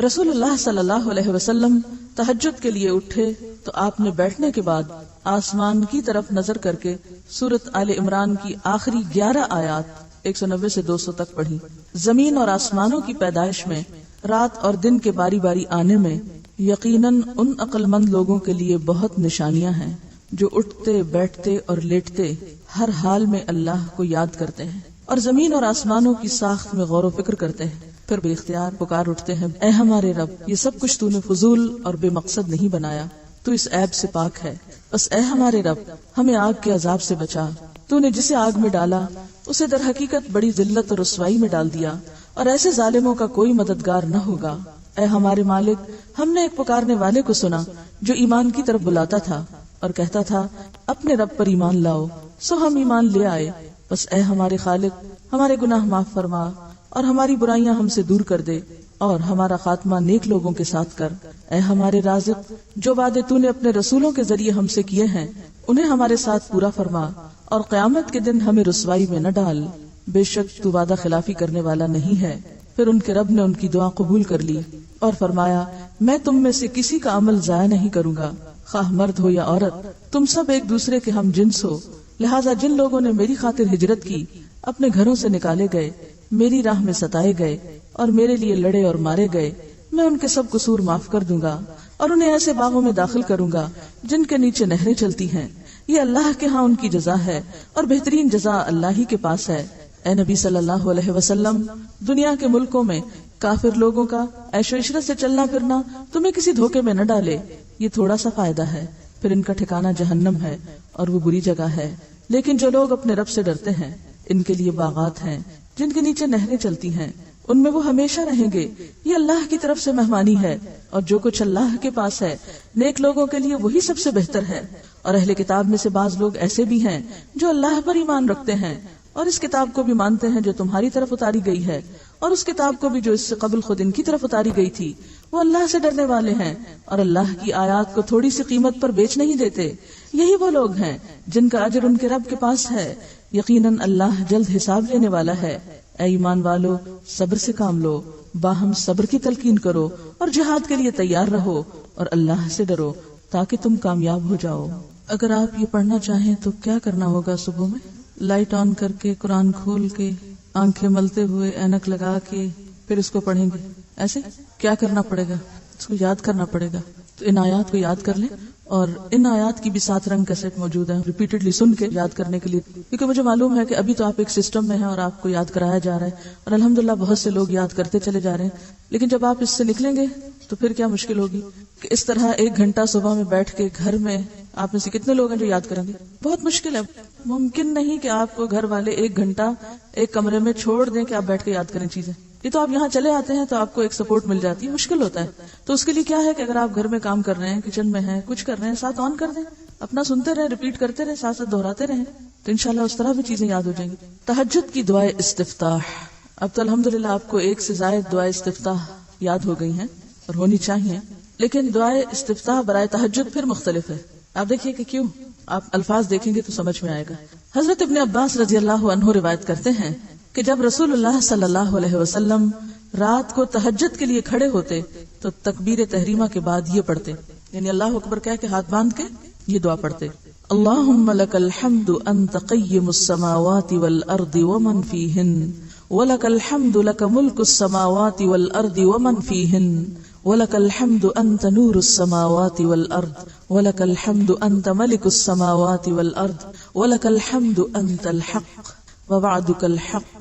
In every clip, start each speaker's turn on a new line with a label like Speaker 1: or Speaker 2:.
Speaker 1: رسول اللہ صلی اللہ علیہ وسلم تہجد کے لیے اٹھے تو آپ نے بیٹھنے کے بعد آسمان کی طرف نظر کر کے سورۃ آل عمران کی آخری 11 آیات 190 سے 200 تک پڑھی۔ زمین اور آسمانوں کی پیدائش میں، رات اور دن کے باری باری آنے میں یقیناً ان عقل مند لوگوں کے لیے بہت نشانیاں ہیں جو اٹھتے بیٹھتے اور لیٹتے ہر حال میں اللہ کو یاد کرتے ہیں اور زمین اور آسمانوں کی ساخت میں غور و فکر کرتے ہیں، پھر بے اختیار پکار اٹھتے ہیں، اے ہمارے رب، یہ سب کچھ تو نے فضول اور بے مقصد نہیں بنایا، تو اس عیب سے پاک ہے، بس اے ہمارے رب ہمیں آگ کے عذاب سے بچا، تو نے جسے آگ میں ڈالا اسے در حقیقت بڑی ذلت اور رسوائی میں ڈال دیا، اور ایسے ظالموں کا کوئی مددگار نہ ہوگا۔ اے ہمارے مالک، ہم نے ایک پکارنے والے کو سنا جو ایمان کی طرف بلاتا تھا اور کہتا تھا اپنے رب پر ایمان لاؤ، سو ہم ایمان لے آئے، بس اے ہمارے خالق ہمارے گناہ معاف فرما اور ہماری برائیاں ہم سے دور کر دے اور ہمارا خاتمہ نیک لوگوں کے ساتھ کر۔ اے ہمارے رازق، جو وعدے تو نے اپنے رسولوں کے ذریعے ہم سے کیے ہیں انہیں ہمارے ساتھ پورا فرما اور قیامت کے دن ہمیں رسوائی میں نہ ڈال، بے شک تو وعدہ خلافی کرنے والا نہیں ہے۔ پھر ان کے رب نے ان کی دعا قبول کر لی اور فرمایا میں تم میں سے کسی کا عمل ضائع نہیں کروں گا، خواہ مرد ہو یا عورت، تم سب ایک دوسرے کے ہم جنس ہو، لہٰذا جن لوگوں نے میری خاطر ہجرت کی اپنے گھروں سے نکالے گئے، میری راہ میں ستائے گئے اور میرے لیے لڑے اور مارے گئے، میں ان کے سب قصور معاف کر دوں گا اور انہیں ایسے باغوں میں داخل کروں گا جن کے نیچے نہریں چلتی ہیں، یہ اللہ کے ہاں ان کی جزا ہے اور بہترین جزا اللہ ہی کے پاس ہے۔ اے نبی صلی اللہ علیہ وسلم، دنیا کے ملکوں میں کافر لوگوں کا عیش و عشرت سے چلنا پھرنا تمہیں کسی دھوکے میں نہ ڈالے، یہ تھوڑا سا فائدہ ہے، پھر ان کا ٹھکانہ جہنم ہے اور وہ بری جگہ ہے۔ لیکن جو لوگ اپنے رب سے ڈرتے ہیں ان کے لیے باغات ہیں جن کے نیچے نہریں چلتی ہیں، ان میں وہ ہمیشہ رہیں گے، یہ اللہ کی طرف سے مہمانی ہے، اور جو کچھ اللہ کے پاس ہے نیک لوگوں کے لیے وہی سب سے بہتر ہے۔ اور اہل کتاب میں سے بعض لوگ ایسے بھی ہیں جو اللہ پر ایمان رکھتے ہیں اور اس کتاب کو بھی مانتے ہیں جو تمہاری طرف اتاری گئی ہے، اور اس کتاب کو بھی جو اس سے قبل خود ان کی طرف اتاری گئی تھی، وہ اللہ سے ڈرنے والے ہیں اور اللہ کی آیات کو تھوڑی سی قیمت پر بیچ نہیں دیتے، یہی وہ لوگ ہیں جن کا اجر ان کے رب کے پاس ہے، یقیناً اللہ جلد حساب لینے والا ہے۔ اے ایمان والو، صبر سے کام لو، باہم صبر کی تلقین کرو اور جہاد کے لیے تیار رہو اور اللہ سے ڈرو تاکہ تم کامیاب ہو جاؤ۔ اگر آپ یہ پڑھنا چاہیں تو کیا کرنا ہوگا؟ صبح میں لائٹ آن کر کے، قرآن کھول کے، آنکھیں ملتے ہوئے، اینک لگا کے پھر اس کو پڑھیں گے۔ ایسے کیا کرنا پڑے گا؟ اس کو یاد کرنا پڑے گا۔ تو ان آیات کو یاد کر لیں، اور ان آیات کی بھی 7 رنگ کیسٹ موجود ہیں ریپیٹڈلی سن کے یاد کرنے کے لیے، کیونکہ مجھے معلوم ہے کہ ابھی تو آپ ایک سسٹم میں ہیں اور آپ کو یاد کرایا جا رہا ہے اور الحمدللہ بہت سے لوگ یاد کرتے چلے جا رہے ہیں، لیکن جب آپ اس سے نکلیں گے تو پھر کیا مشکل ہوگی کہ اس طرح 1 گھنٹہ صبح میں بیٹھ کے گھر میں آپ میں سے کتنے لوگ ہیں جو یاد کریں گے؟ بہت مشکل ہے، ممکن نہیں کہ آپ کو گھر والے 1 گھنٹہ ایک کمرے میں چھوڑ دیں کہ آپ بیٹھ کے یاد کریں چیزیں۔ یہ تو آپ یہاں چلے آتے ہیں تو آپ کو ایک سپورٹ مل جاتی ہے، مشکل ہوتا ہے۔ تو اس کے لیے کیا ہے کہ اگر آپ گھر میں کام کر رہے ہیں، کچن میں ہیں، کچھ کر رہے ہیں، ساتھ آن کر دیں، اپنا سنتے رہیں، ریپیٹ کرتے رہیں، ساتھ ساتھ دہراتے رہیں، تو انشاءاللہ اس طرح بھی چیزیں یاد ہو جائیں گی۔ تہجد کی دعائے استفتاح، اب تو الحمدللہ آپ کو 1 سے زائد دعائے استفتاح یاد ہو گئی ہیں اور ہونی چاہیے، لیکن دعائے استفتاح برائے تہجد پھر مختلف ہے۔ آپ دیکھیے کہ کیوں، آپ الفاظ دیکھیں گے تو سمجھ میں آئے گا۔ حضرت ابن عباس رضی اللہ عنہ روایت کرتے ہیں کہ جب رسول اللہ صلی اللہ علیہ وسلم رات کو تہجد کے لیے کھڑے ہوتے تو تکبیر تحریمہ کے بعد یہ پڑھتے، یعنی اللہ اکبر کہہ کے ہاتھ باندھ کے یہ دعا پڑھتے، اللہم لک الحمد انت قیم السماوات والارض ومن فیہن ولک الحمد لک ملک السماوات والارض ومن فیہن ولک الحمد انت نور السماوات والارض ولک الحمد انت ملک السماوات والارض ولک الحمد انت الحق ووعدک الحق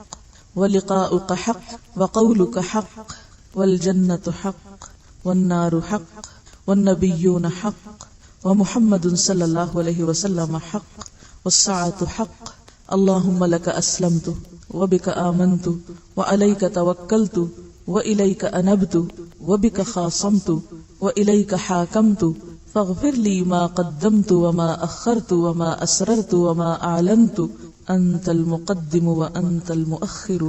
Speaker 1: ولقاؤک حق وقولک حق والجنة حق والنار حق والنبیون حق ومحمد صلی اللہ علیہ وسلم حق والساعة حق اللہم لک اسلمت وبک آمنت وعلیک توکلت وإلیک انبت وبک خاصمت وإلیک حاکمت فاغفر لی ما قدمت وما اخرت وما اسررت وما اعلنت انت المقدم وانت المؤخر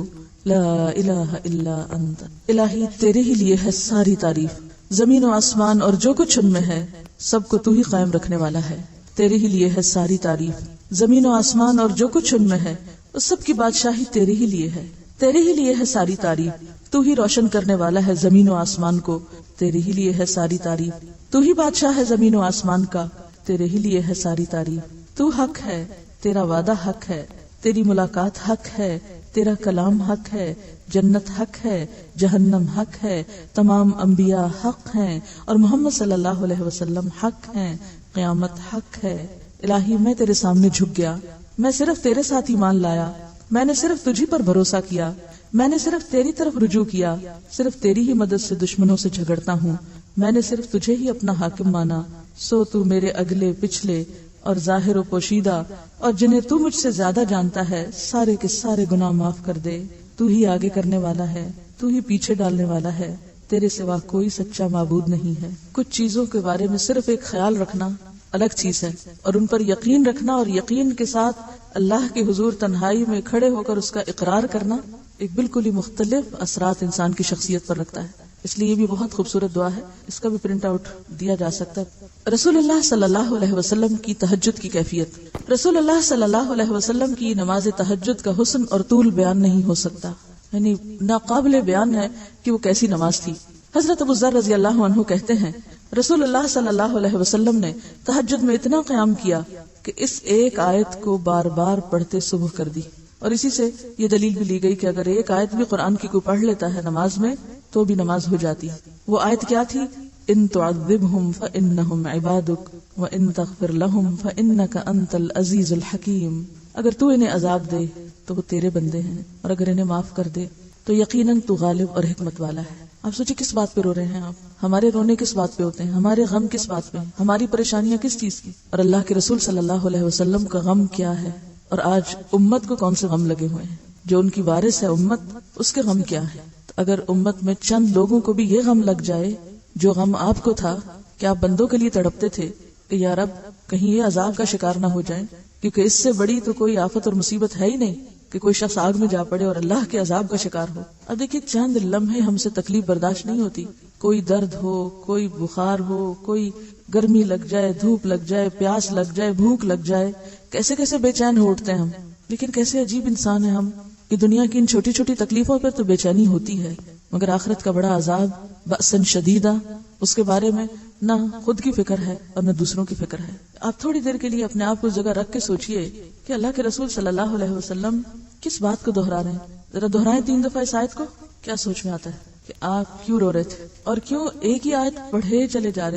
Speaker 1: لا الہ الا انت۔ الہی تیرے ہی لیے ہے ساری تعریف، زمین و آسمان اور جو کچھ ان میں ہے سب کو تو ہی قائم رکھنے والا ہے، تیرے ہی لیے ہے ساری تعریف، زمین و آسمان اور جو کچھ ان میں ہے اس سب کی بادشاہی تیرے ہی لیے ہے، تیرے ہی لیے ہے ساری تعریف، تو ہی روشن کرنے والا ہے زمین و آسمان کو، تیرے ہی لیے ہے ساری تعریف، تو ہی بادشاہ ہے زمین و آسمان کا، تیرے ہی لیے ہے ساری تعریف، تو حق ہے، تیرا وعدہ حق ہے، تیری ملاقات حق ہے، تیرا کلام حق ہے، جنت حق ہے، جہنم حق ہے، تمام انبیاء حق ہیں اور محمد صلی اللہ علیہ وسلم حق ہیں، قیامت حق ہے۔ الہی میں تیرے سامنے جھک گیا، میں صرف تیرے ساتھ ایمان لایا، میں نے صرف تجھی پر بھروسہ کیا، میں نے صرف تیری طرف رجوع کیا، صرف تیری ہی مدد سے دشمنوں سے جھگڑتا ہوں، میں نے صرف تجھے ہی اپنا حاکم مانا، سو تو میرے اگلے پچھلے اور ظاہر و پوشیدہ اور جنہیں تو مجھ سے زیادہ جانتا ہے سارے کے سارے گناہ معاف کر دے۔ تو ہی آگے کرنے والا ہے، تو ہی پیچھے ڈالنے والا ہے، تیرے سوا کوئی سچا معبود نہیں ہے۔ کچھ چیزوں کے بارے میں صرف ایک خیال رکھنا الگ چیز ہے، اور ان پر یقین رکھنا اور یقین کے ساتھ اللہ کے حضور تنہائی میں کھڑے ہو کر اس کا اقرار کرنا ایک بالکل ہی مختلف اثرات انسان کی شخصیت پر رکھتا ہے۔ اس لیے یہ بھی بہت خوبصورت دعا ہے، اس کا بھی پرنٹ آؤٹ دیا جا سکتا ہے۔ رسول اللہ صلی اللہ علیہ وسلم کی تہجد کی کیفیت۔ رسول اللہ صلی اللہ علیہ وسلم کی نماز تہجد کا حسن اور طول بیان نہیں ہو سکتا، یعنی ناقابل بیان ہے کہ وہ کیسی نماز تھی۔ حضرت ابو ذر رضی اللہ عنہ کہتے ہیں رسول اللہ صلی اللہ علیہ وسلم نے تہجد میں اتنا قیام کیا کہ اس ایک آیت کو بار بار پڑھتے صبح کر دی، اور اسی سے یہ دلیل بھی لی گئی کہ اگر ایک آیت بھی قرآن کی کوئی پڑھ لیتا ہے نماز میں تو بھی نماز ہو جاتی ہے۔ وہ آیت کیا تھی؟ ان تعذبهم فانهم عبادك وان تغفر لهم فانك انت العزیز الحکیم۔ اگر تو انہیں عذاب دے تو وہ تیرے بندے ہیں، اور اگر انہیں معاف کر دے تو یقیناً تو غالب اور حکمت والا ہے۔ آپ سوچیں کس بات پہ رو رہے ہیں آپ؟ ہمارے رونے کس بات پہ ہوتے ہیں؟ ہمارے غم کس بات پہ ہیں؟ ہماری پریشانیاں کس چیز کی؟ اور اللہ کے رسول صلی اللہ علیہ وسلم کا غم کیا ہے؟ اور آج امت کو کون سے غم لگے ہوئے ہیں؟ جو ان کی وارث ہے امت، اس کے غم کیا ہے؟ تو اگر امت میں چند لوگوں کو بھی یہ غم لگ جائے جو غم آپ کو تھا کہ آپ بندوں کے لیے تڑپتے تھے کہ یا رب کہیں یہ عذاب کا شکار نہ ہو جائیں، کیونکہ اس سے بڑی تو کوئی آفت اور مصیبت ہے ہی نہیں کہ کوئی شخص آگ میں جا پڑے اور اللہ کے عذاب کا شکار ہو۔ اب دیکھیے چند لمحے ہم سے تکلیف برداشت نہیں ہوتی، کوئی درد ہو، کوئی بخار ہو، کوئی گرمی لگ جائے، دھوپ لگ جائے، پیاس لگ جائے، بھوک لگ جائے، کیسے کیسے بے چین ہو اٹھتے ہیں ہم۔ لیکن کیسے عجیب انسان ہیں ہم کہ دنیا کی ان چھوٹی چھوٹی تکلیفوں پر تو بے چینی ہوتی ہے، مگر آخرت کا بڑا عذاب بأسن شدیدہ، اس کے بارے میں نہ خود کی فکر ہے اور نہ دوسروں کی فکر ہے۔ آپ تھوڑی دیر کے لیے اپنے آپ کو اس جگہ رکھ کے سوچئے کہ اللہ کے رسول صلی اللہ علیہ وسلم کس بات کو دہرا رہے ہیں؟ ذرا دہرائیں 3 دفعہ اس آیت کو۔ کیا سوچ میں آتا ہے کہ آپ کیوں رو رہے تھے اور کیوں ایک ہی آیت پڑھے چلے جا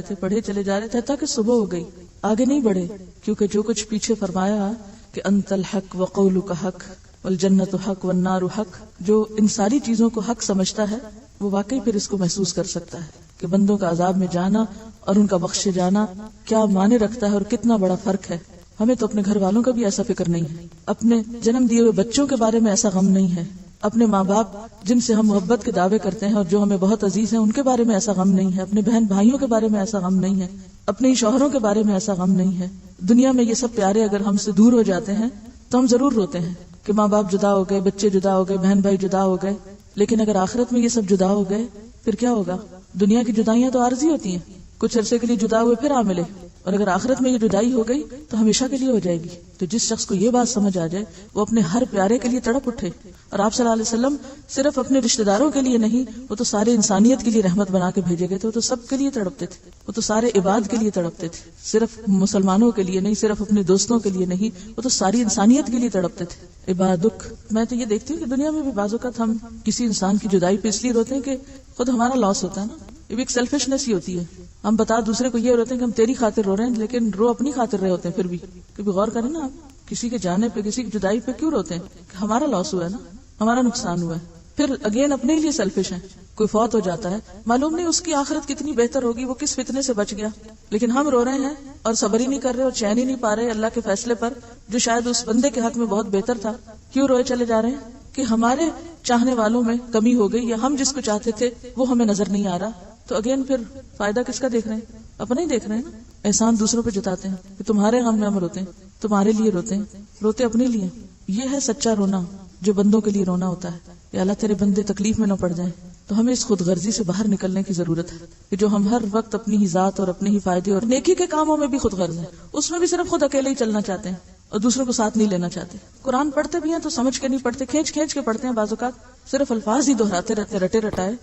Speaker 1: رہے تھے تاکہ صبح ہو گئی، آگے نہیں بڑھے؟ کیونکہ جو کچھ پیچھے فرمایا کہ انت الحق وقولک حق والجنت حق والنار حق، جو ان ساری چیزوں کو حق سمجھتا ہے وہ واقعی پھر اس کو محسوس کر سکتا ہے کہ بندوں کا عذاب میں جانا اور ان کا بخشے جانا کیا معنی رکھتا ہے اور کتنا بڑا فرق ہے۔ ہمیں تو اپنے گھر والوں کا بھی ایسا فکر نہیں ہے، اپنے جنم دیے ہوئے بچوں کے بارے میں ایسا غم نہیں ہے، اپنے ماں باپ جن سے ہم محبت کے دعوے کرتے ہیں اور جو ہمیں بہت عزیز ہیں ان کے بارے میں ایسا غم نہیں ہے، اپنے بہن بھائیوں کے بارے میں ایسا غم نہیں ہے، اپنے ہی شوہروں کے بارے میں ایسا غم نہیں ہے۔ دنیا میں یہ سب پیارے اگر ہم سے دور ہو جاتے ہیں تو ہم ضرور روتے ہیں کہ ماں باپ جدا ہو گئے، بچے جدا ہو گئے، بہن بھائی جدا ہو گئے، لیکن اگر آخرت میں یہ سب جدا ہو گئے پھر کیا ہوگا؟ دنیا کی جدائیاں تو عارضی ہوتی ہیں، کچھ عرصے کے لیے جدا ہوئے پھر آ ملے، اور اگر آخرت میں یہ جدائی ہو گئی تو ہمیشہ کے لیے ہو جائے گی۔ تو جس شخص کو یہ بات سمجھ آ جائے وہ اپنے ہر پیارے کے لیے تڑپ اٹھے، اور آپ صلی اللہ علیہ وسلم صرف اپنے رشتہ داروں کے لیے نہیں، وہ تو سارے انسانیت کے لیے رحمت بنا کے بھیجے گئے تھے، وہ تو سب کے لیے تڑپتے تھے، وہ تو سارے عباد کے لیے تڑپتے تھے، صرف مسلمانوں کے لیے نہیں، صرف اپنے دوستوں کے لیے نہیں، وہ تو ساری انسانیت کے لیے تڑپتے تھے۔ عبادک، میں تو یہ دیکھتی ہوں کہ دنیا میں بھی بعض اوقات ہم کسی انسان کی جدائی پہ اس لیے روتے ہیں کہ خود ہمارا لاس ہوتا ہے نا، یہ بھی ایک سیلفشنس ہی ہوتی ہے۔ ہم بتا دوسرے کو یہ روتے ہیں کہ ہم تیری خاطر رو رہے ہیں، لیکن رو اپنی خاطر رہے ہوتے ہیں۔ پھر بھی کبھی غور کریں نا، آپ کسی کے جانے پہ، کسی کی جدائی پہ کیوں روتے ہیں؟ کہ ہمارا لاس ہوا ہے نا، ہمارا نقصان ہوا ہے۔ پھر اگین اپنے لیے سیلفش ہیں۔ کوئی فوت ہو جاتا ہے، معلوم نہیں اس کی آخرت کتنی بہتر ہوگی، وہ کس فتنے سے بچ گیا، لیکن ہم رو رہے ہیں اور صبر ہی نہیں کر رہے اور چین ہی نہیں پا رہے اللہ کے فیصلے پر جو شاید اس بندے کے حق میں بہت بہتر تھا۔ کیوں روئے چلے جا رہے ہیں؟ کہ ہمارے چاہنے والوں میں کمی ہو گئی، یا ہم جس کو چاہتے تھے وہ ہمیں نظر نہیں آ رہا۔ تو اگین پھر فائدہ کس کا دیکھ رہے ہیں؟ اپنا ہی دیکھ رہے ہیں نا۔ احسان دوسروں پہ جتاتے ہیں کہ تمہارے غم میں ہم روتے ہیں، تمہارے لیے روتے ہیں، روتے اپنے لیے۔ یہ ہے سچا رونا جو بندوں کے لیے رونا ہوتا ہے کہ اللہ تیرے بندے تکلیف میں نہ پڑ جائیں۔ تو ہمیں اس خود غرضی سے باہر نکلنے کی ضرورت ہے کہ جو ہم ہر وقت اپنی ہی ذات اور اپنے ہی فائدے اور نیکی کے کاموں میں بھی خود غرض ہیں، اس میں بھی صرف خود اکیلے ہی چلنا چاہتے ہیں، اور دوسروں کو ساتھ نہیں لینا چاہتے. قرآن پڑھتے بھی ہیں تو سمجھ کے نہیں پڑھتے, کھینچ کھینچ کے پڑھتے ہیں, بعض اوقات صرف الفاظ ہی دہراتے رہتے, رٹے رٹائے,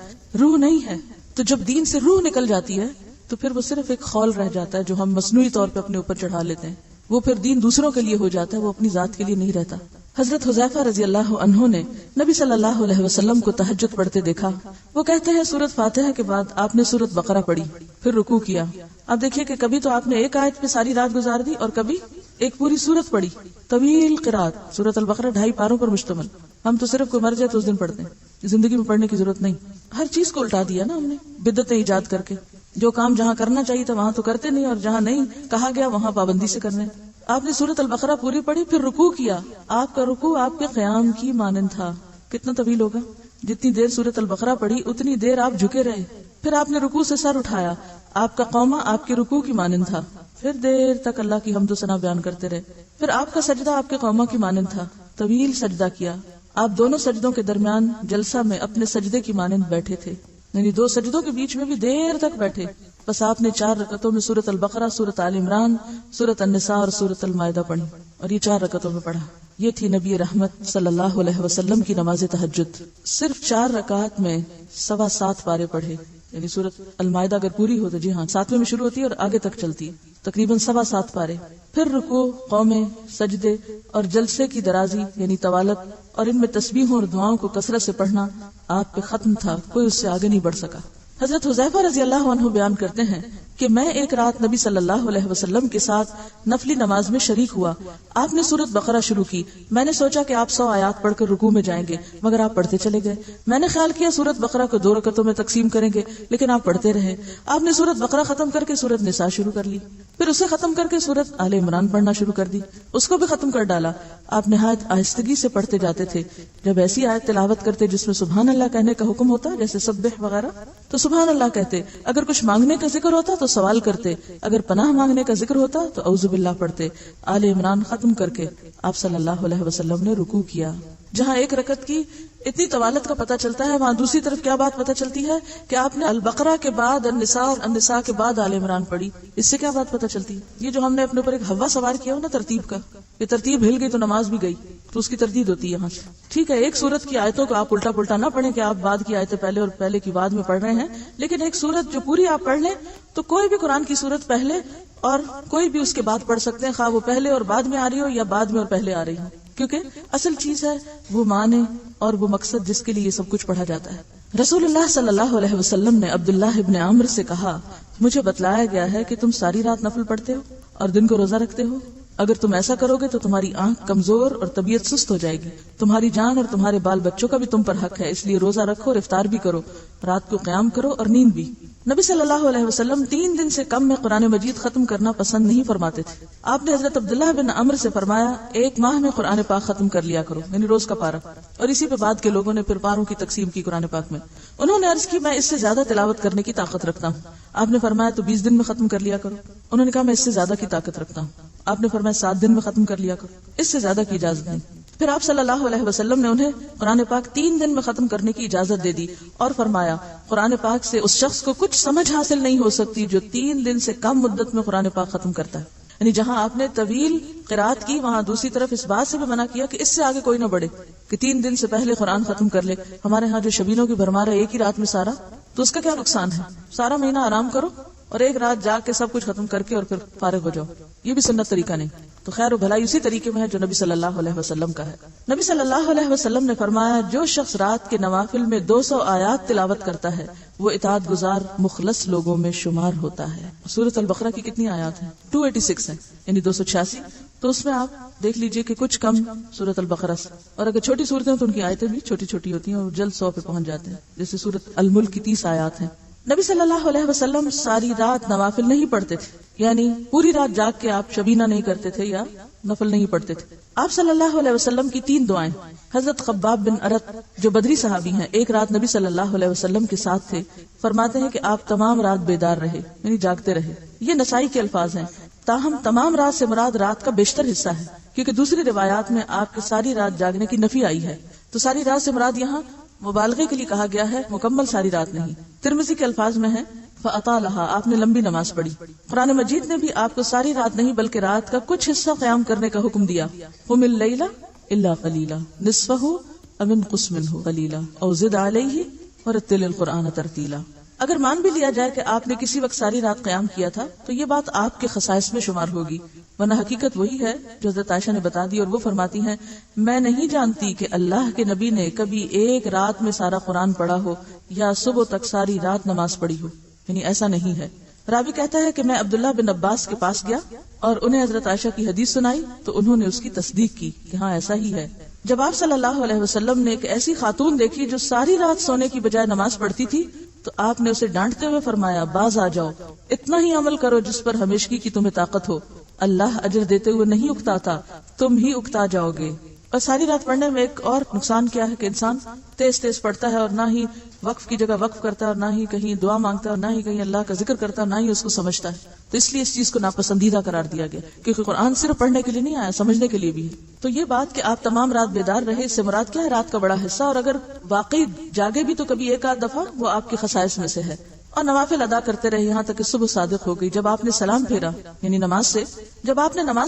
Speaker 1: روح نہیں ہے. تو جب دین سے روح نکل جاتی ہے تو پھر وہ صرف ایک خول رہ جاتا ہے جو ہم مصنوعی طور پہ اپنے اوپر چڑھا لیتے ہیں. وہ پھر دین دوسروں کے لیے ہو جاتا ہے, وہ اپنی ذات کے لیے نہیں رہتا. حضرت حذیفہ رضی اللہ عنہ نے نبی صلی اللہ علیہ وسلم کو تہجد پڑھتے دیکھا. وہ کہتے ہیں سورۃ فاتحہ کے بعد آپ نے سورۃ بقرہ پڑھی, پھر رکوع کیا. اب دیکھیے کہ کبھی تو آپ نے ایک آیت پہ ساری رات گزار دی اور کبھی ایک پوری سورت پڑھی, طویل قرات. سورۃ البقرہ 2.5 پاروں پر مشتمل. ہم تو صرف کوئی مر جائے تو اس دن پڑھتے ہیں, زندگی میں پڑھنے کی ضرورت نہیں. ہر چیز کو الٹا دیا نا ہم نے بدعتیں ایجاد کر کے. جو کام جہاں کرنا چاہیے تھا وہاں تو کرتے نہیں, اور جہاں نہیں کہا گیا وہاں پابندی سے کرنے. آپ نے سورۃ البقرہ پوری پڑھی, پھر رکوع کیا. آپ کا رکوع آپ کے قیام کی مانند تھا. کتنا طویل ہوگا؟ جتنی دیر سورۃ البقرہ پڑھی اتنی دیر آپ جھکے رہے. پھر آپ نے رکوع سے سر اٹھایا, آپ کا قومہ آپ کے رکوع کی مانند تھا. پھر دیر تک اللہ کی حمد و ثنا بیان کرتے رہے. پھر آپ کا سجدہ آپ کے قومہ کی مانند تھا, طویل سجدہ کیا. آپ دونوں سجدوں کے درمیان جلسہ میں اپنے سجدے کی مانند بیٹھے تھے, یعنی 2 سجدوں کے بیچ میں بھی دیر تک بیٹھے. بس آپ نے 4 رکعتوں میں سورۃ البقرہ, سورۃ آل عمران, سورۃ النساء اور سورۃ المائدہ پڑھی, اور یہ 4 رکعتوں میں پڑھا. یہ تھی نبی رحمت صلی اللہ علیہ وسلم کی نماز تہجد. صرف 4 رکعات میں 7.25 پارے پڑھے, یعنی سورۃ المائدہ اگر پوری ہو تو جی ہاں 7ویں میں شروع ہوتی ہے اور آگے تک چلتی ہے, تقریباً 7.25 پارے. پھر رکوع, قومیں, سجدے اور جلسے کی درازی یعنی طوالت, اور ان میں تسبیحوں اور دعاؤں کو کثرت سے پڑھنا آپ پہ ختم تھا, کوئی اس سے آگے نہیں بڑھ سکا. حضرت حذیفہ رضی اللہ عنہ بیان کرتے ہیں کہ میں ایک رات نبی صلی اللہ علیہ وسلم کے ساتھ نفلی نماز میں شریک ہوا. آپ نے سورۃ بقرہ شروع کی. میں نے سوچا کہ آپ 100 آیات پڑھ کر رکوع میں جائیں گے, مگر آپ پڑھتے چلے گئے. میں نے خیال کیا سورۃ بقرہ کو 2 رکعتوں میں تقسیم کریں گے, لیکن آپ پڑھتے رہے. آپ نے سورۃ بقرہ ختم کر کے سورۃ نساء شروع کر لی, پھر اسے ختم کر کے سورۃ آل عمران پڑھنا شروع کر دی, اس کو بھی ختم کر ڈالا. آپ نہایت آہستگی سے پڑھتے جاتے تھے. جب ایسی آیت تلاوت کرتے جس میں سبحان اللہ کہنے کا حکم ہوتا, جیسے سبح وغیرہ, تو سبحان اللہ کہتے. اگر کچھ مانگنے کا ذکر ہوتا تو سوال کرتے, اگر پناہ مانگنے کا ذکر ہوتا تو اعوذ باللہ پڑھتے. آل عمران ختم کر کے آپ صلی اللہ علیہ وسلم نے رکوع کیا. جہاں ایک رکعت کی اتنی طوالت کا پتہ چلتا ہے, وہاں دوسری طرف کیا بات پتہ چلتی ہے کہ آپ نے البقرہ کے بعد النساء اور النساء کے بعد آل عمران پڑھی. اس سے کیا بات پتہ چلتی ہے؟ یہ جو ہم نے اپنے اوپر ایک ہوا سوار کیا ہو نا ترتیب کا, یہ ترتیب ہل گئی تو نماز بھی گئی, تو اس کی تردید ہوتی ہے یہاں سے. ٹھیک ہے, ایک سورت کی آیتوں کو آپ الٹا پلٹا نہ پڑھیں کہ آپ بعد کی آیتیں پہلے اور پہلے کی بعد میں پڑھ رہے ہیں, لیکن ایک سورت جو پوری آپ پڑھ لیں تو کوئی بھی قرآن کی سورت پہلے اور کوئی بھی اس کے بعد پڑھ سکتے ہیں, خواہ وہ پہلے اور بعد میں آ رہی ہو یا بعد میں اور پہلے آ رہی ہو, کیونکہ اصل چیز ہے وہ معنی اور وہ مقصد جس کے لیے یہ سب کچھ پڑھا جاتا ہے. رسول اللہ صلی اللہ علیہ وسلم نے عبداللہ ابن عمرو سے کہا, مجھے بتلایا گیا ہے کہ تم ساری رات نفل پڑھتے ہو اور دن کو روزہ رکھتے ہو. اگر تم ایسا کرو گے تو تمہاری آنکھ کمزور اور طبیعت سست ہو جائے گی. تمہاری جان اور تمہارے بال بچوں کا بھی تم پر حق ہے, اس لیے روزہ رکھو اور افطار بھی کرو, رات کو قیام کرو اور نیند بھی. نبی صلی اللہ علیہ وسلم 3 دن سے کم میں قرآن مجید ختم کرنا پسند نہیں فرماتے تھے. آپ نے حضرت عبداللہ بن عمرو سے فرمایا, 1 ماہ میں قرآن پاک ختم کر لیا کرو, یعنی روز کا پارہ. اور اسی پہ بعد کے لوگوں نے پھر پاروں کی تقسیم کی قرآن پاک میں. انہوں نے عرض کی, میں اس سے زیادہ تلاوت کرنے کی طاقت رکھتا ہوں. آپ نے فرمایا تو 20 دن میں ختم کر لیا کرو. انہوں نے کہا میں اس سے زیادہ کی طاقت رکھتا ہوں. آپ نے فرمایا 7 دن میں ختم کر لیا کرو, اس سے زیادہ کی اجازت نہیں. پھر آپ صلی اللہ علیہ وسلم نے انہیں قرآن پاک 3 دن میں ختم کرنے کی اجازت دے دی اور فرمایا, قرآن پاک سے اس شخص کو کچھ سمجھ حاصل نہیں ہو سکتی جو 3 دن سے کم مدت میں قرآن پاک ختم کرتا ہے. یعنی جہاں آپ نے طویل قرات کی, وہاں دوسری طرف اس بات سے بھی منع کیا کہ اس سے آگے کوئی نہ بڑھے کہ 3 دن سے پہلے قرآن ختم کر لے. ہمارے ہاں جو شبینوں کی بھرمار ہے ایک ہی رات میں سارا, تو اس کا کیا نقصان ہے؟ سارا مہینہ آرام کرو اور ایک رات جا کے سب کچھ ختم کر کے اور پھر فارغ ہو جاؤ. یہ بھی سنت طریقہ نہیں. تو خیر و بھلائی اسی طریقے میں ہے جو نبی صلی اللہ علیہ وسلم کا ہے. نبی صلی اللہ علیہ وسلم نے فرمایا, جو شخص رات کے نوافل میں 200 آیات تلاوت کرتا ہے وہ اطاعت گزار مخلص لوگوں میں شمار ہوتا ہے. سورۃ البقرہ کی کتنی آیات ہیں؟ 286 ہیں, یعنی 286. تو اس میں آپ دیکھ لیجئے کہ کچھ کم سورۃ البقرہ سے, اور اگر چھوٹی صورتیں تو ان کی آیتیں بھی چھوٹی چھوٹی ہوتی ہیں اور جلد 100 پہ پہنچ جاتے ہیں. جیسے سورۃ الملک کی 30 آیات ہیں. نبی صلی اللہ علیہ وسلم ساری رات نوافل نہیں پڑھتے تھے, یعنی پوری رات جاگ کے آپ شبینہ نہیں کرتے تھے یا نفل نہیں پڑھتے تھے. آپ صلی اللہ علیہ وسلم کی 3 دعائیں. حضرت خباب بن ارت جو بدری صحابی ہیں, ایک رات نبی صلی اللہ علیہ وسلم کے ساتھ تھے. فرماتے ہیں کہ آپ تمام رات بیدار رہے, یعنی جاگتے رہے. یہ نسائی کے الفاظ ہیں. تاہم تمام رات سے مراد رات کا بیشتر حصہ ہے, کیونکہ دوسری روایات میں آپ کی ساری رات جاگنے کی نفی آئی ہے. تو ساری رات سے مراد یہاں مبالغے کے لیے کہا گیا ہے, مکمل ساری رات نہیں. ترمذی کے الفاظ میں ہے فأطالها، آپ نے لمبی نماز پڑھی. قرآن مجید نے بھی آپ کو ساری رات نہیں بلکہ رات کا کچھ حصہ قیام کرنے کا حکم دیا. قم اللیل الا قلیلا نصفہ او انقص منہ قلیلا او زد علیہ ورتل القرآن ترتیلا. اگر مان بھی لیا جائے کہ آپ نے کسی وقت ساری رات قیام کیا تھا تو یہ بات آپ کے خصائص میں شمار ہوگی، ورنہ حقیقت وہی ہے جو حضرت عائشہ نے بتا دی، اور وہ فرماتی ہیں میں نہیں جانتی کہ اللہ کے نبی نے کبھی ایک رات میں سارا قرآن پڑھا ہو یا صبح تک ساری رات نماز پڑھی ہو، یعنی ایسا نہیں ہے. راوی کہتا ہے کہ میں عبداللہ بن عباس کے پاس گیا اور انہیں حضرت عائشہ کی حدیث سنائی تو انہوں نے اس کی تصدیق کی کہ ہاں ایسا ہی ہے. جب آپ صلی اللہ علیہ وسلم نے ایک ایسی خاتون دیکھی جو ساری رات سونے کی بجائے نماز پڑھتی تھی تو آپ نے اسے ڈانٹتے ہوئے فرمایا باز آ جاؤ، اتنا ہی عمل کرو جس پر ہمیشگی کی تمہیں طاقت ہو، اللہ اجر دیتے ہوئے نہیں اکتاتا، تم ہی اکتا جاؤ گے. اور ساری رات پڑھنے میں ایک اور نقصان کیا ہے کہ انسان تیز تیز پڑھتا ہے اور نہ ہی وقف کی جگہ وقف کرتا ہے اور نہ ہی کہیں دعا مانگتا ہے اور نہ ہی کہیں اللہ کا ذکر کرتا ہے اور نہ ہی اس کو سمجھتا ہے. تو اس لیے اس چیز کو ناپسندیدہ قرار دیا گیا، کیونکہ قرآن صرف پڑھنے کے لیے نہیں آیا، سمجھنے کے لیے بھی ہے. تو یہ بات کہ آپ تمام رات بیدار رہے، اس سے مراد کیا ہے؟ رات کا بڑا حصہ. اور اگر واقعی جاگے بھی تو کبھی ایک آدھ دفعہ، وہ آپ کے خصائص میں سے ہے. اور نوافل ادا کرتے رہے یہاں تک کہ صبح صادق ہو گئی. جب آپ نے سلام پھیرا یعنی نماز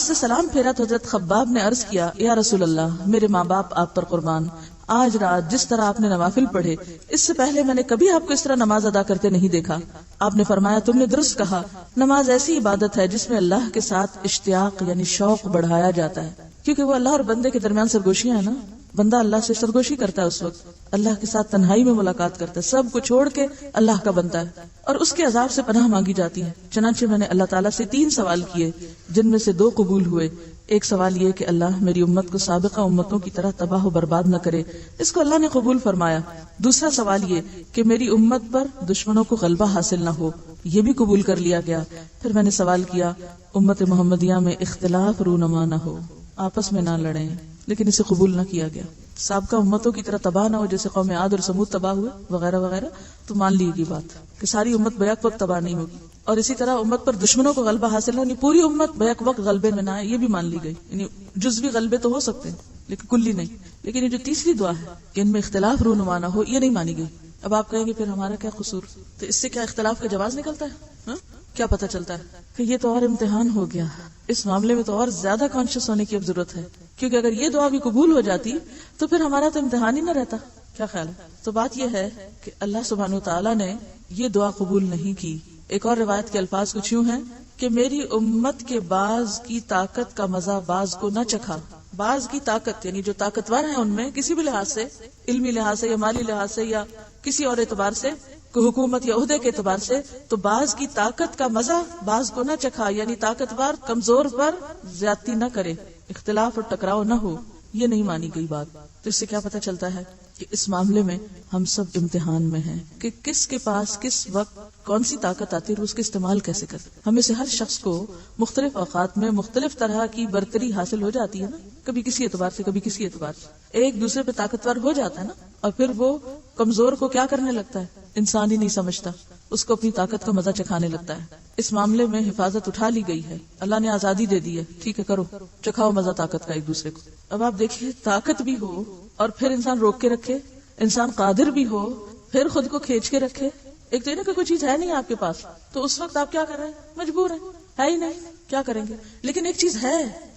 Speaker 1: سے سلام پھیرا تو حضرت خباب نے عرض کیا یا رسول اللہ، میرے ماں باپ آپ پر قربان، آج رات جس طرح آپ نے نوافل پڑھے اس سے پہلے میں نے کبھی آپ کو اس طرح نماز ادا کرتے نہیں دیکھا. آپ نے فرمایا تم نے درست کہا، نماز ایسی عبادت ہے جس میں اللہ کے ساتھ اشتیاق یعنی شوق بڑھایا جاتا ہے، کیونکہ وہ اللہ اور بندے کے درمیان سرگوشیاں ہیں نا. بندہ اللہ سے سرگوشی کرتا ہے، اس وقت اللہ کے ساتھ تنہائی میں ملاقات کرتا ہے، سب کو چھوڑ کے اللہ کا بنتا ہے اور اس کے عذاب سے پناہ مانگی جاتی ہے. چنانچہ میں نے اللہ تعالیٰ سے 3 سوال کیے جن میں سے 2 قبول ہوئے. ایک سوال یہ کہ اللہ میری امت کو سابقہ امتوں کی طرح تباہ و برباد نہ کرے، اس کو اللہ نے قبول فرمایا. دوسرا سوال یہ کہ میری امت پر دشمنوں کو غلبہ حاصل نہ ہو، یہ بھی قبول کر لیا گیا. پھر میں نے سوال کیا امت محمدیہ میں اختلاف رونما نہ ہو، آپس میں نہ لڑیں، لیکن اسے قبول نہ کیا گیا. سابقہ امتوں کی طرح تباہ نہ ہو جیسے قوم عاد اور سمود تباہ ہوئے وغیرہ وغیرہ. تو مان لی گئی بات کہ ساری امت بیک وقت تباہ نہیں ہوگی، اور اسی طرح امت پر دشمنوں کو غلبہ حاصل ہو، یعنی پوری امت بیک وقت غلبے میں نہ آئے، یہ بھی مان لی گئی. یعنی جزوی غلبے تو ہو سکتے ہیں لیکن کلی نہیں. لیکن یہ جو تیسری دعا ہے کہ ان میں اختلاف رونما نہ ہو، یہ نہیں مانی گئی. اب آپ کہیں گے پھر ہمارا کیا قصور؟ تو اس سے کیا اختلاف کا جواز نکلتا ہے؟ کیا پتہ چلتا ہے کہ یہ تو اور امتحان ہو گیا. اس معاملے میں تو اور زیادہ کانشیس ہونے کی اب ضرورت ہے، کیونکہ اگر یہ دعا بھی قبول ہو جاتی تو پھر ہمارا تو امتحان ہی نہ رہتا. کیا خیال ہے؟ تو بات یہ ہے کہ اللہ سبحانہ وتعالی نے یہ دعا قبول نہیں کی. ایک اور روایت کے الفاظ کچھ یوں ہیں کہ میری امت کے بعض کی طاقت کا مزہ بعض کو نہ چکھا. بعض کی طاقت یعنی جو طاقتور ہیں ان میں کسی بھی لحاظ سے، علمی لحاظ سے یا مالی لحاظ سے یا کسی اور اعتبار سے، کوئی حکومت یا عہدے کے اعتبار سے، تو بعض کی طاقت کا مزہ بعض کو نہ چکھا، یعنی طاقتور کمزور پر زیادتی نہ کرے، اختلاف اور ٹکراؤ نہ ہو، یہ نہیں مانی گئی بات. تو اس سے کیا پتہ چلتا ہے کہ اس معاملے میں ہم سب امتحان میں ہیں کہ کس کے پاس کس وقت کون سی طاقت آتی ہے اور اس کا استعمال کیسے کرتے. ہمیں سے ہر شخص کو مختلف اوقات میں مختلف طرح کی برتری حاصل ہو جاتی ہے نا، کبھی کسی اعتبار سے کبھی کسی اعتبار سے. ایک دوسرے پہ طاقتور ہو جاتا ہے نا، اور پھر وہ کمزور کو کیا کرنے لگتا ہے، انسان ہی نہیں سمجھتا، اس کو اپنی طاقت کا مزہ چکھانے لگتا ہے. اس معاملے میں حفاظت اٹھا لی گئی ہے، اللہ نے آزادی دے دی ہے، ٹھیک ہے کرو، چکھاؤ مزہ طاقت کا ایک دوسرے کو. اب آپ دیکھیے طاقت بھی ہو اور پھر انسان روک کے رکھے، انسان قادر بھی ہو پھر خود کو کھینچ کے رکھے. ایک تو یہ نا کہ کوئی چیز ہے نہیں آپ کے پاس، تو اس وقت آپ کیا کر رہے ہیں؟ مجبور ہیں، ہے ہی نہیں، کیا کریں گے. لیکن ایک چیز ہے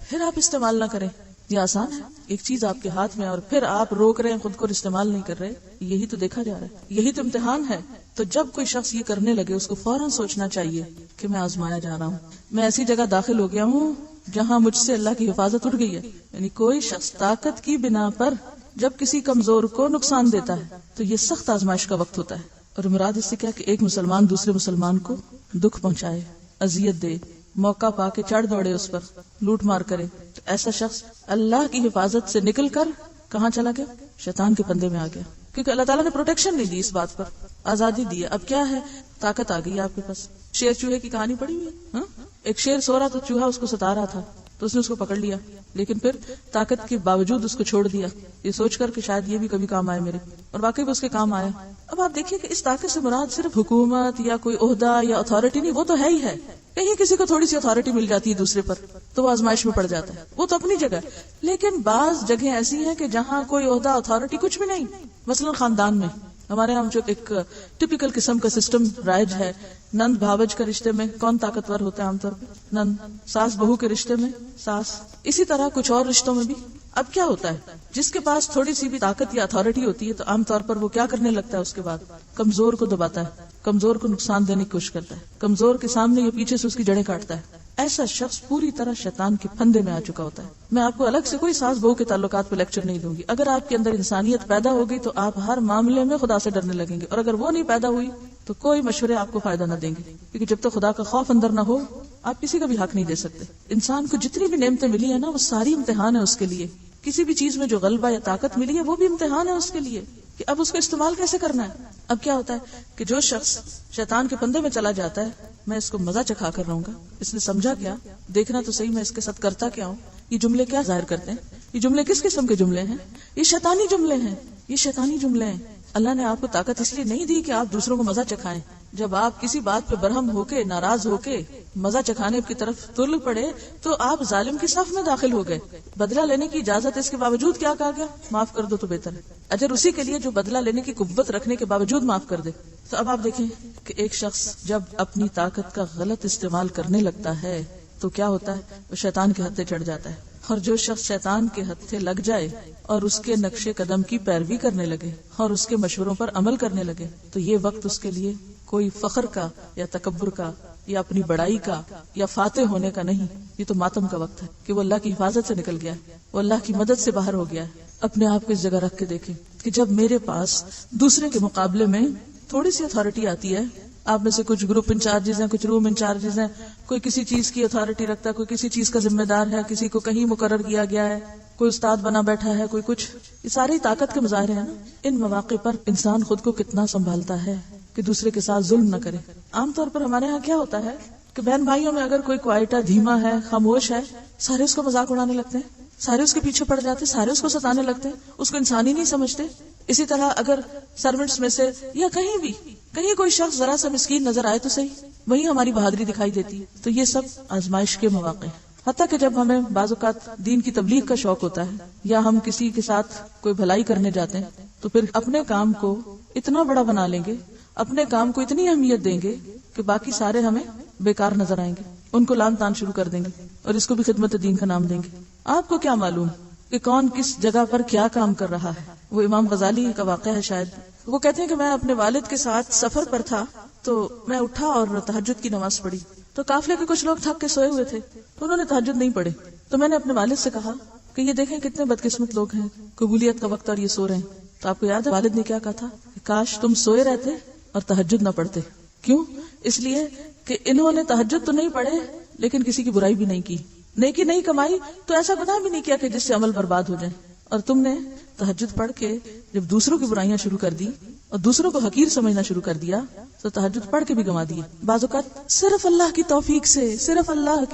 Speaker 1: پھر آپ استعمال نہ کریں، یہ آسان ہے. ایک چیز آپ کے ہاتھ میں اور پھر آپ روک رہے ہیں، خود کو استعمال نہیں کر رہے. یہی تو دیکھا جا رہا ہے، یہی تو امتحان ہے. تو جب کوئی شخص یہ کرنے لگے اس کو فوراً سوچنا چاہیے کہ میں آزمایا جا رہا ہوں، میں ایسی جگہ داخل ہو گیا ہوں جہاں مجھ سے اللہ کی حفاظت اٹھ گئی ہے. یعنی کوئی شخص طاقت کی بنا پر جب کسی کمزور کو نقصان دیتا ہے تو یہ سخت آزمائش کا وقت ہوتا ہے. اور مراد اس سے کیا کہ ایک مسلمان دوسرے مسلمان کو دکھ پہنچائے، اذیت دے، موقع پا کے چڑھ دوڑے اس پر، لوٹ مار کرے، تو ایسا شخص اللہ کی حفاظت سے نکل کر کہاں چلا گیا؟ شیطان کے پندے میں آ گیا. کیونکہ اللہ تعالیٰ نے پروٹیکشن نہیں دی، اس بات پر آزادی دی ہے. اب کیا ہے؟ طاقت آ گئی آپ کے پاس. شیر چوہے کی کہانی پڑی ہوئی ہے، ایک شیر سو رہا تو چوہا اس کو ستا رہا تھا تو اس نے اس کو پکڑ لیا، لیکن پھر طاقت کے باوجود اس کو چھوڑ دیا، یہ سوچ کر کہ شاید یہ بھی کبھی کام آئے میرے، اور واقعی بھی اس کے کام آیا. اب آپ دیکھیے کہ اس طاقت سے مراد صرف حکومت یا کوئی عہدہ یا اتھارٹی نہیں، وہ تو ہے ہی ہے. کہیں کسی کو تھوڑی سی اتھارٹی مل جاتی ہے دوسرے پر تو وہ آزمائش میں پڑ جاتا ہے، وہ تو اپنی جگہ. لیکن بعض جگہیں ایسی ہیں کہ جہاں کوئی عہدہ اتھارٹی کچھ بھی نہیں، مثلا خاندان میں ہمارے یہاں جو ایک ٹپیکل قسم کا سسٹم رائج ہے، نند بھاوج کا رشتے میں کون طاقتور ہوتا ہے عام طور پہ؟ نند. ساس بہو کے رشتے میں ساس. اسی طرح کچھ اور رشتوں میں بھی. اب کیا ہوتا ہے، جس کے پاس تھوڑی سی بھی طاقت یا اتھارٹی ہوتی ہے تو عام طور پر وہ کیا کرنے لگتا ہے، اس کے بعد کمزور کو دباتا ہے، کمزور کو نقصان دینے کی کوشش کرتا ہے، کمزور کے سامنے یا پیچھے سے اس کی جڑیں کاٹتا ہے. ایسا شخص پوری طرح شیطان کے پھندے میں آ چکا ہوتا ہے. میں آپ کو الگ سے کوئی ساس بہو کے تعلقات پہ لیکچر نہیں دوں گی. اگر آپ کے اندر انسانیت پیدا ہوگی تو آپ ہر معاملے میں خدا سے ڈرنے لگیں گے، اور اگر وہ نہیں پیدا ہوئی تو کوئی مشورے آپ کو فائدہ نہ دیں گے، کیونکہ جب تک خدا کا خوف اندر نہ ہو آپ کسی کا بھی حق نہیں دے سکتے. انسان کو جتنی بھی نعمتیں ملی ہیں نا، وہ ساری امتحان ہے اس کے لیے. کسی بھی چیز میں جو غلبہ یا طاقت ملی ہے وہ بھی امتحان ہے اس کے لیے کہ اب اس کو استعمال کیسے کرنا ہے. اب کیا ہوتا ہے کہ جو شخص شیطان کے پندے میں چلا جاتا ہے، میں اس کو مزہ چکھا کر رہوں گا، اس نے سمجھا کیا، دیکھنا تو صحیح میں اس کے ساتھ کرتا کیا ہوں. یہ جملے کیا ظاہر کرتے ہیں؟ یہ جملے کس قسم کے جملے ہیں؟ یہ شیطانی جملے ہیں، یہ شیطانی جملے ہیں. اللہ نے آپ کو طاقت اس لیے نہیں دی کہ آپ دوسروں کو مزہ چکھائیں. جب آپ کسی بات پہ برہم ہو کے، ناراض ہو کے مزہ چکھانے کی طرف تل پڑے تو آپ ظالم کی صف میں داخل ہو گئے. بدلہ لینے کی اجازت اس کے باوجود کیا کہا گیا؟ معاف کر دو تو بہتر ہے. اجر اسی کے لیے جو بدلہ لینے کی قوت رکھنے کے باوجود معاف کر دے. تو اب آپ دیکھیں کہ ایک شخص جب اپنی طاقت کا غلط استعمال کرنے لگتا ہے تو کیا ہوتا ہے، وہ شیطان کے ہتھے چڑھ جاتا ہے. اور جو شخص شیطان کے ہتھے لگ جائے اور اس کے نقش قدم کی پیروی کرنے لگے اور اس کے مشوروں پر عمل کرنے لگے تو یہ وقت اس کے لیے کوئی فخر کا یا تکبر کا یا اپنی بڑائی کا یا فاتح ہونے کا نہیں. یہ تو ماتم کا وقت ہے کہ وہ اللہ کی حفاظت سے نکل گیا ہے، وہ اللہ کی مدد سے باہر ہو گیا ہے. اپنے آپ کو اس جگہ رکھ کے دیکھیں کہ جب میرے پاس دوسرے کے مقابلے میں تھوڑی سی اتھارٹی آتی ہے، آپ میں سے کچھ گروپ انچارجز ہیں، کچھ روم انچارجز ہیں، کوئی کسی چیز کی اتھارٹی رکھتا ہے، کوئی کسی چیز کا ذمہ دار ہے، کسی کو کہیں مقرر کیا گیا ہے، کوئی استاد بنا بیٹھا ہے، کوئی کچھ. یہ ساری طاقت کے مظاہرے ہیں نا. ان مواقع پر انسان خود کو کتنا سنبھالتا ہے کہ دوسرے کے ساتھ ظلم نہ کرے. عام طور پر ہمارے ہاں کیا ہوتا ہے کہ بہن بھائیوں میں اگر کوئی کوائٹ ہے، دھیما ہے، خاموش ہے، سارے اس کو مذاق اڑانے لگتے ہیں، سارے اس کے پیچھے پڑ جاتے ہیں، سارے اس کو ستانے لگتے ہیں، اس کو انسان ہی نہیں سمجھتے. اسی طرح اگر سرونٹس میں سے یا کہیں کوئی شخص ذرا سا مسکین نظر آئے تو صحیح، وہی ہماری بہادری دکھائی دیتی ہے. تو یہ سب آزمائش کے مواقع ہیں. حتیٰ کہ جب ہمیں بعض اوقات دین کی تبلیغ کا شوق ہوتا ہے یا ہم کسی کے ساتھ کوئی بھلائی کرنے جاتے ہیں تو پھر اپنے کام کو اتنا بڑا بنا لیں گے، اپنے کام کو اتنی اہمیت دیں گے کہ باقی سارے ہمیں بیکار نظر آئیں گے، ان کو لان تان شروع کر دیں گے اور اس کو بھی خدمت دین کا نام دیں گے. آپ کو کیا معلوم کہ کون کس جگہ پر کیا کام کر رہا ہے. وہ امام غزالی کا واقعہ ہے شاید. وہ کہتے ہیں کہ میں اپنے والد کے ساتھ سفر پر تھا تو میں اٹھا اور تہجد کی نماز پڑھی تو قافلے کے کچھ لوگ تھک کے سوئے ہوئے تھے تو انہوں نے تہجد نہیں پڑھے. تو میں نے اپنے والد سے کہا کہ یہ دیکھیں کتنے بدقسمت لوگ ہیں، قبولیت کا وقت اور یہ سو رہے ہیں. تو آپ کو یاد ہے والد نے کیا کہا تھا؟ کاش تم سوئے رہتے اور تہجد نہ پڑھتے. کیوں؟ اس لیے کہ انہوں نے تہجد تو نہیں پڑھے لیکن کسی کی برائی بھی نہیں کی، نیکی نہیں کمائی تو ایسا گناہ بھی نہیں کیا کہ جس سے عمل برباد ہو جائے. اور تم نے تہجد پڑھ کے جب دوسروں کی برائیاں شروع کر دی اور دوسروں کو حقیر سمجھنا شروع کر دیا تو تہجد پڑھ کے بھی گنوا دیے. بعض اوقات صرف اللہ کی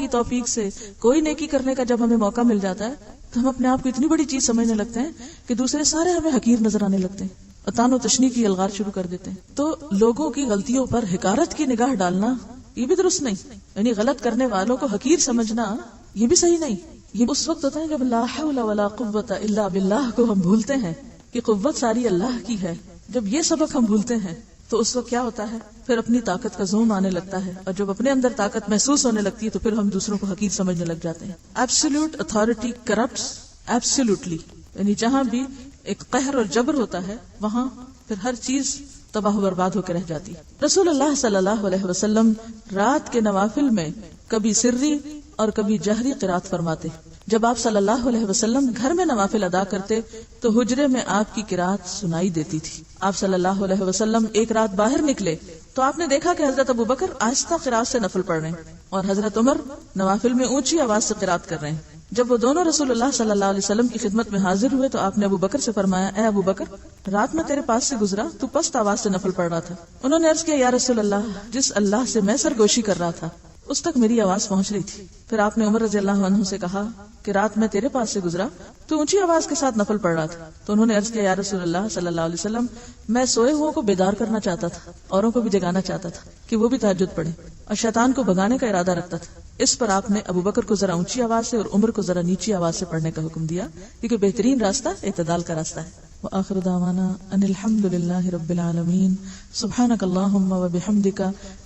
Speaker 1: توفیق سے کوئی نیکی کرنے کا جب ہمیں موقع مل جاتا ہے تو ہم اپنے آپ کو اتنی بڑی چیز سمجھنے لگتے ہیں کہ دوسرے سارے ہمیں حقیر نظر آنے لگتے ہیں اور تان و تشنیع کی الغار شروع کر دیتے ہیں. تو لوگوں کی غلطیوں پر حقارت کی نگاہ ڈالنا یہ بھی درست نہیں، یعنی غلط کرنے والوں کو حقیر سمجھنا یہ بھی صحیح نہیں. یہ اس وقت ہوتا ہے جب لا حول ولا قوت الا باللہ کو ہم بھولتے ہیں کہ قوت ساری اللہ کی ہے. جب یہ سبق ہم بھولتے ہیں تو اس وقت کیا ہوتا ہے، پھر اپنی طاقت کا زوم آنے لگتا ہے اور جب اپنے اندر طاقت محسوس ہونے لگتی ہے تو پھر ہم دوسروں کو حقیر سمجھنے لگ جاتے ہیں. ایبسولوٹ اتھارٹی کرپٹس ایبسولوٹلی، یعنی جہاں بھی ایک قہر اور جبر ہوتا ہے وہاں پھر ہر چیز تباہ و برباد ہو کے رہ جاتی. رسول اللہ صلی اللہ علیہ وسلم رات کے نوافل میں کبھی سری اور کبھی جہری قرات فرماتے. جب آپ صلی اللہ علیہ وسلم گھر میں نوافل ادا کرتے تو حجرے میں آپ کی قرات سنائی دیتی تھی. آپ صلی اللہ علیہ وسلم ایک رات باہر نکلے تو آپ نے دیکھا کہ حضرت ابو بکر آہستہ قرات سے نفل پڑھ رہے ہیں اور حضرت عمر نوافل میں اونچی آواز سے قرات کر رہے ہیں. جب وہ دونوں رسول اللہ صلی اللہ علیہ وسلم کی خدمت میں حاضر ہوئے تو آپ نے ابو بکر سے فرمایا، اے ابو بکر، رات میں تیرے پاس سے گزرا تو پست آواز سے نفل پڑھ رہا تھا. انہوں نے عرض کیا، یا رسول اللہ، جس اللہ سے میں سرگوشی کر رہا تھا اس تک میری آواز پہنچ رہی تھی. پھر آپ نے عمر رضی اللہ عنہ سے کہا کہ رات میں تیرے پاس سے گزرا تو اونچی آواز کے ساتھ نفل پڑھ رہا تھا. تو انہوں نے عرض کیا، یا رسول اللہ صلی اللہ علیہ وسلم، میں سوئے ہوئے کو بیدار کرنا چاہتا تھا، اوروں کو بھی جگانا چاہتا تھا کہ وہ بھی تہجد پڑھے اور شیطان کو بھگانے کا ارادہ رکھتا تھا. اس پر آپ نے ابو بکر کو ذرا اونچی آواز سے اور عمر کو ذرا نیچی آواز سے پڑھنے کا حکم دیا کیونکہ بہترین راستہ اعتدال کا راستہ ہے. وآخر دعوانا ان الحمد للہ رب العالمین. سبحانک اللہم وبحمدک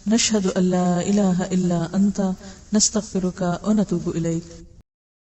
Speaker 1: نشہد ان لا الہ الا انت نستغفرک ونتوب الیک.